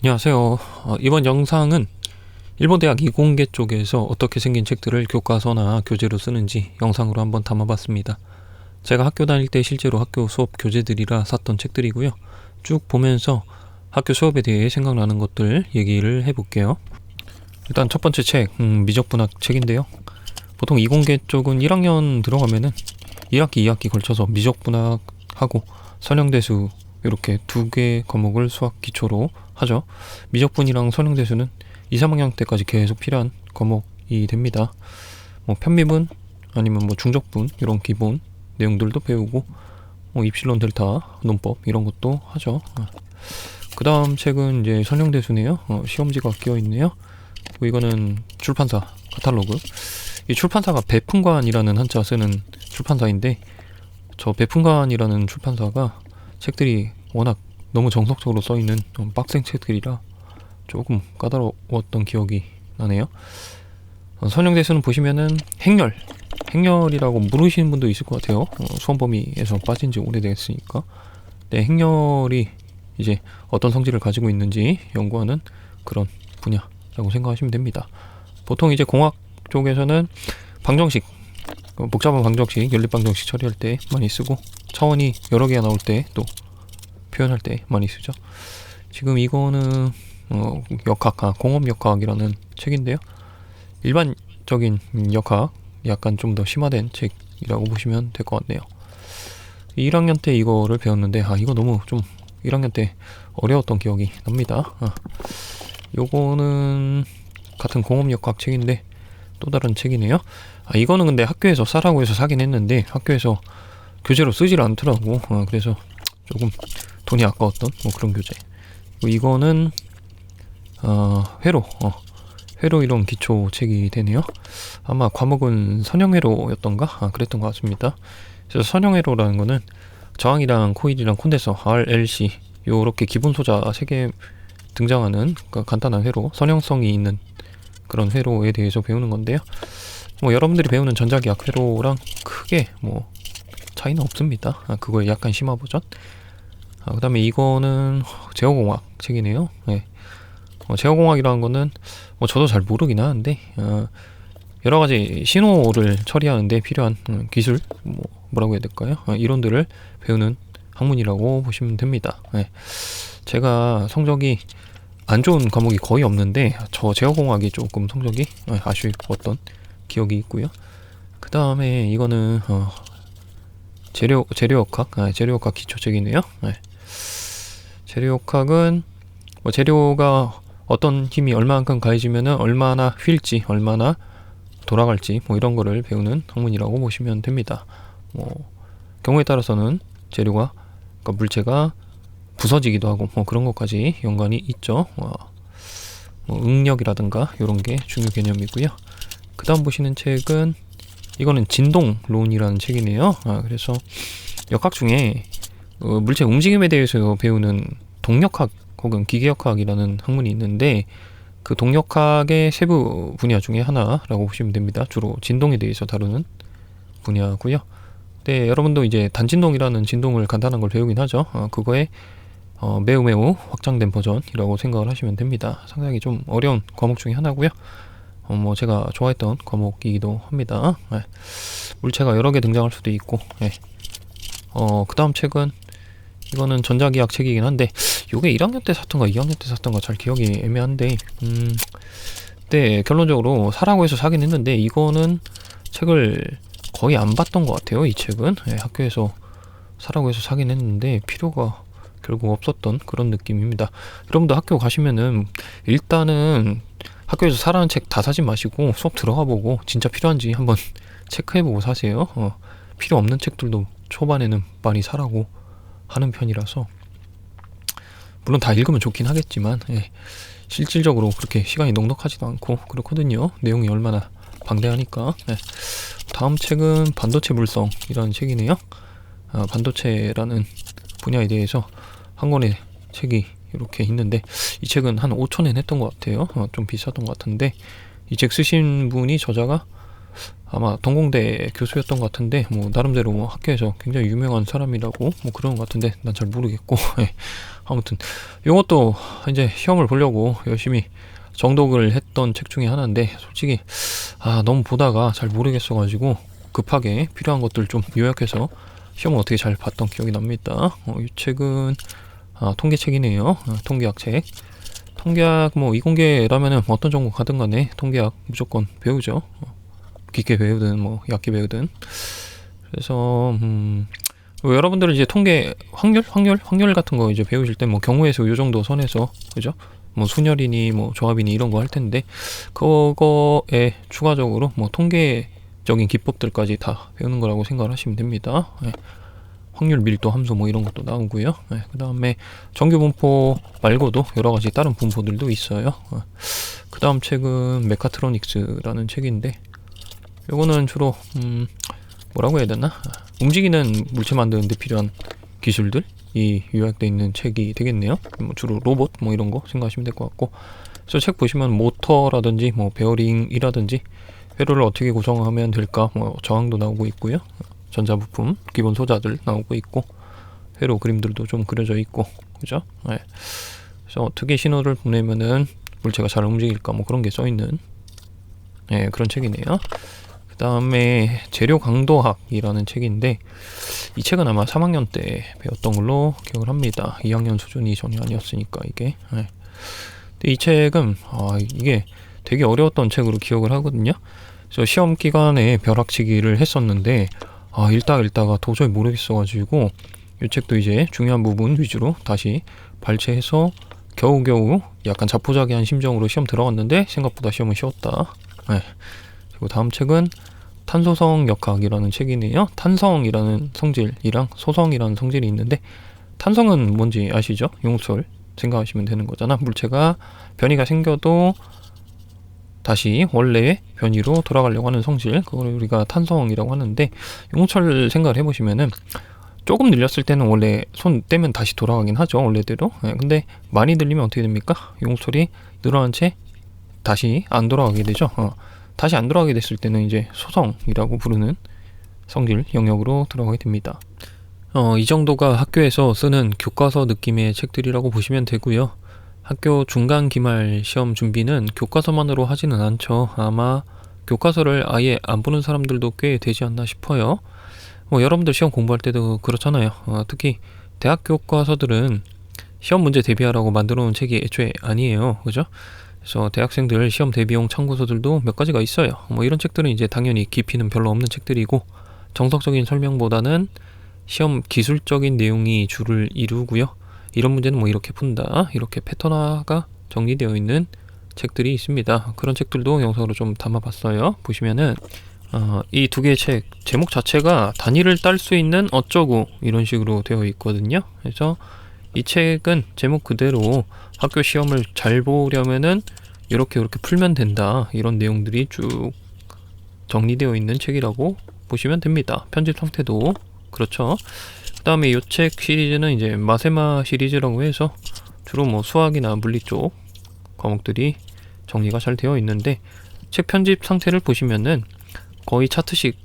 안녕하세요. 이번 영상은 일본 대학 이공계 쪽에서 어떻게 생긴 책들을 교과서나 교재로 쓰는지 영상으로 한번 담아봤습니다. 제가 학교 다닐 때 실제로 학교 수업 교재들이라 샀던 책들이고요. 쭉 보면서 학교 수업에 대해 생각나는 것들 얘기를 해볼게요. 일단 첫 번째 책, 미적분학 책인데요. 보통 이공계 쪽은 1학년 들어가면은 1학기, 2학기 걸쳐서 미적분학하고 선형대수 이렇게 두 개 과목을 수학 기초로 하죠. 미적분이랑 선형대수는 2, 3학년 때까지 계속 필요한 과목이 됩니다. 뭐 편미분 아니면 뭐 중적분 이런 기본 내용들도 배우고 뭐 입실론 델타 논법 이런 것도 하죠. 그 다음 책은 이제 선형대수네요. 시험지가 끼어 있네요. 이거는 출판사 카탈로그. 이 출판사가 배품관이라는 한자 쓰는 출판사인데, 저 배품관이라는 출판사가 책들이 워낙 너무 정석적으로 써있는 빡센 책들이라 조금 까다로웠던 기억이 나네요. 선형대수는 보시면은 행렬이라고 모르시는 분도 있을 것 같아요. 수험 범위에서 빠진 지 오래됐으니까. 네, 행렬이 이제 어떤 성질을 가지고 있는지 연구하는 그런 분야라고 생각하시면 됩니다. 보통 이제 공학 쪽에서는 방정식, 복잡한 방정식, 연립방정식 처리할 때 많이 쓰고, 차원이 여러 개가 나올 때 또 표현할 때 많이 쓰죠. 지금 이거는 공업역학이라는 책인데요. 일반적인 역학, 약간 좀 더 심화된 책이라고 보시면 될 것 같네요. 1학년 때 이거를 배웠는데 이거 너무 좀 1학년 때 어려웠던 기억이 납니다. 요거는 같은 공업역학 책인데 또 다른 책이네요. 이거는 근데 학교에서 사라고 해서 사긴 했는데 학교에서 교재로 쓰질 않더라고. 그래서 조금 돈이 아까웠던 뭐 그런 교재. 이거는 회로 이론 기초 책이 되네요. 아마 과목은 선형회로였던가? 그랬던 것 같습니다. 그래서 선형회로라는 거는 저항이랑 코일이랑 콘덴서 RLC 요렇게 기본 소자 3개 등장하는 간단한 회로, 선형성이 있는 그런 회로에 대해서 배우는 건데요. 뭐 여러분들이 배우는 전자기학 회로랑 크게 뭐 차이는 없습니다. 그거의 약간 심화 버전. 그 다음에 이거는 제어공학 책이네요. 네. 제어공학이라는 거는 저도 잘 모르긴 하는데 여러 가지 신호를 처리하는데 필요한 기술, 뭐라고 해야 될까요? 이론들을 배우는 학문이라고 보시면 됩니다. 네. 제가 성적이 안 좋은 과목이 거의 없는데 저 제어공학이 조금 성적이 아쉬웠던 기억이 있고요. 그 다음에 이거는 재료역학 기초책이네요. 네. 재료역학은 재료가 어떤 힘이 얼마만큼 가해지면은 얼마나 휠지, 얼마나 돌아갈지 이런 거를 배우는 학문이라고 보시면 됩니다. 경우에 따라서는 재료가, 그러니까 물체가 부서지기도 하고 그런 것까지 연관이 있죠. 응력이라든가 이런 게 중요 개념이고요. 그 다음 보시는 책은 이거는 진동론이라는 책이네요. 그래서 역학 중에 물체 움직임에 대해서 배우는 동력학 혹은 기계역학이라는 학문이 있는데, 그 동력학의 세부 분야 중에 하나라고 보시면 됩니다. 주로 진동에 대해서 다루는 분야고요. 네, 여러분도 이제 단진동이라는 진동을 간단한 걸 배우긴 하죠. 그거에 매우 확장된 버전이라고 생각을 하시면 됩니다. 상당히 좀 어려운 과목 중에 하나고요. 제가 좋아했던 과목이기도 합니다. 네. 물체가 여러 개 등장할 수도 있고. 네. 그 다음 책은 이거는 전자기학 책이긴 한데 요게 1학년 때 샀던가 2학년 때 샀던가 잘 기억이 애매한데 네, 결론적으로 사라고 해서 사긴 했는데 이거는 책을 거의 안 봤던 것 같아요. 이 책은 학교에서 사라고 해서 사긴 했는데 필요가 결국 없었던 그런 느낌입니다. 여러분도 학교 가시면은 일단은 학교에서 사라는 책 다 사지 마시고 수업 들어가 보고 진짜 필요한지 한번 체크해보고 사세요. 필요 없는 책들도 초반에는 많이 사라고 하는 편이라서, 물론 다 읽으면 좋긴 하겠지만 실질적으로 그렇게 시간이 넉넉하지도 않고 그렇거든요. 내용이 얼마나 방대하니까. 다음 책은 반도체 물성이라는 책이네요. 반도체라는 분야에 대해서 한 권의 책이 이렇게 있는데 이 책은 한 5,000엔 했던 것 같아요. 좀 비쌌던 것 같은데 이 책 쓰신 분이 저자가 아마 동공대 교수였던 것 같은데 뭐 나름대로 뭐 학교에서 굉장히 유명한 사람이라고 뭐 그런 것 같은데 난 잘 모르겠고 아무튼 이것도 이제 시험을 보려고 열심히 정독을 했던 책 중에 하나인데 솔직히 너무 보다가 잘 모르겠어가지고 급하게 필요한 것들 좀 요약해서 시험을 어떻게 잘 봤던 기억이 납니다. 이 책은 통계책이네요. 통계학 책. 통계학 뭐 이공계라면은 어떤 전공 가든 간에 통계학 무조건 배우죠. 깊게 배우든 뭐 얕게 배우든. 그래서 여러분들은 이제 통계 확률 같은 거 이제 배우실 때 뭐 경우의 수 요 정도 선에서 그죠? 뭐 순열이니 뭐 조합이니 이런 거 할 텐데 그거에 추가적으로 뭐 통계적인 기법들까지 다 배우는 거라고 생각을 하시면 됩니다. 확률 밀도 함수 뭐 이런 것도 나오고요. 그 다음에 정규 분포 말고도 여러 가지 다른 분포들도 있어요. 그 다음 책은 메카트로닉스라는 책인데 요거는 주로 뭐라고 해야 되나? 움직이는 물체 만드는 데 필요한 기술들이 요약되어 있는 책이 되겠네요. 뭐 주로 로봇 뭐 이런 거 생각하시면 될 것 같고, 그래서 책 보시면 모터라든지 뭐 베어링이라든지 회로를 어떻게 구성하면 될까 뭐 저항도 나오고 있고요. 전자부품 기본 소자들 나오고 있고 회로 그림들도 좀 그려져 있고 그죠? 그래서 어떻게 신호를 보내면은 물체가 잘 움직일까 뭐 그런 게 써 있는 그런 책이네요. 그 다음에 재료 강도학이라는 책인데 이 책은 아마 3학년 때 배웠던 걸로 기억을 합니다. 2학년 수준이 전혀 아니었으니까 이게. 근데 이 책은 이게 되게 어려웠던 책으로 기억을 하거든요. 그래서 시험 기간에 벼락치기를 했었는데 읽다가 도저히 모르겠어가지고 이 책도 이제 중요한 부분 위주로 다시 발췌해서 겨우겨우 약간 자포자기한 심정으로 시험 들어갔는데 생각보다 시험은 쉬웠다. 그리고 다음 책은 탄소성 역학이라는 책이네요. 탄성이라는 성질이랑 소성이라는 성질이 있는데 탄성은 뭔지 아시죠? 용솔 생각하시면 되는 거잖아. 물체가 변이가 생겨도 다시 원래의 변이로 돌아가려고 하는 성질, 그걸 우리가 탄성이라고 하는데 용철 생각을 해보시면은 조금 늘렸을 때는 원래 손 떼면 다시 돌아가긴 하죠, 원래대로. 근데 많이 늘리면 어떻게 됩니까? 용철이 늘어난 채 다시 안 돌아가게 되죠. 다시 안 돌아가게 됐을 때는 이제 소성이라고 부르는 성질 영역으로 들어가게 됩니다. 이 정도가 학교에서 쓰는 교과서 느낌의 책들이라고 보시면 되고요. 학교 중간 기말 시험 준비는 교과서만으로 하지는 않죠. 아마 교과서를 아예 안 보는 사람들도 꽤 되지 않나 싶어요. 여러분들 시험 공부할 때도 그렇잖아요. 특히 대학 교과서들은 시험 문제 대비하라고 만들어 놓은 책이 애초에 아니에요. 그죠? 그래서 대학생들 시험 대비용 참고서들도 몇 가지가 있어요. 이런 책들은 이제 당연히 깊이는 별로 없는 책들이고 정석적인 설명보다는 시험 기술적인 내용이 주를 이루고요. 이런 문제는 뭐 이렇게 푼다, 이렇게 패턴화가 정리되어 있는 책들이 있습니다. 그런 책들도 영상으로 좀 담아봤어요. 보시면은 이 두 개의 책 제목 자체가 단위를 딸 수 있는 어쩌고 이런 식으로 되어 있거든요. 그래서 이 책은 제목 그대로 학교 시험을 잘 보려면은 이렇게 풀면 된다, 이런 내용들이 쭉 정리되어 있는 책이라고 보시면 됩니다. 편집 상태도 그렇죠. 그 다음에 이 책 시리즈는 이제 마세마 시리즈라고 해서 주로 뭐 수학이나 물리 쪽 과목들이 정리가 잘 되어 있는데 책 편집 상태를 보시면은 거의 차트식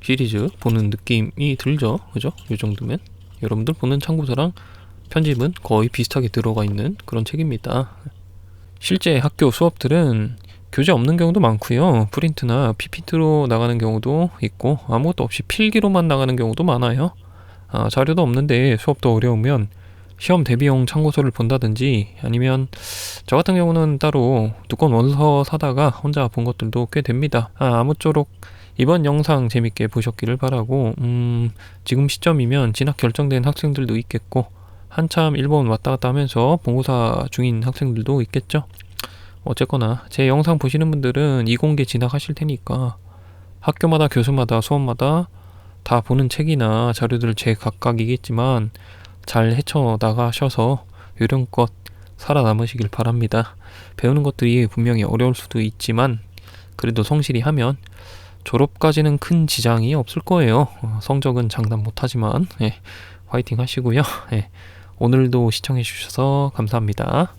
시리즈 보는 느낌이 들죠. 그죠? 이 정도면 여러분들 보는 참고서랑 편집은 거의 비슷하게 들어가 있는 그런 책입니다. 실제 학교 수업들은 교재 없는 경우도 많고요. 프린트나 PPT로 나가는 경우도 있고 아무것도 없이 필기로만 나가는 경우도 많아요. 자료도 없는데 수업도 어려우면 시험 대비용 참고서를 본다든지 아니면 저 같은 경우는 따로 두꺼운 원서 사다가 혼자 본 것들도 꽤 됩니다. 아무쪼록 이번 영상 재밌게 보셨기를 바라고 지금 시점이면 진학 결정된 학생들도 있겠고 한참 일본 왔다 갔다 하면서 본고사 중인 학생들도 있겠죠. 어쨌거나 제 영상 보시는 분들은 이공계 진학하실 테니까 학교마다 교수마다 수업마다 다 보는 책이나 자료들 제각각이겠지만 잘 헤쳐나가셔서 요령껏 살아남으시길 바랍니다. 배우는 것들이 분명히 어려울 수도 있지만 그래도 성실히 하면 졸업까지는 큰 지장이 없을 거예요. 성적은 장담 못하지만 화이팅 하시고요. 오늘도 시청해 주셔서 감사합니다.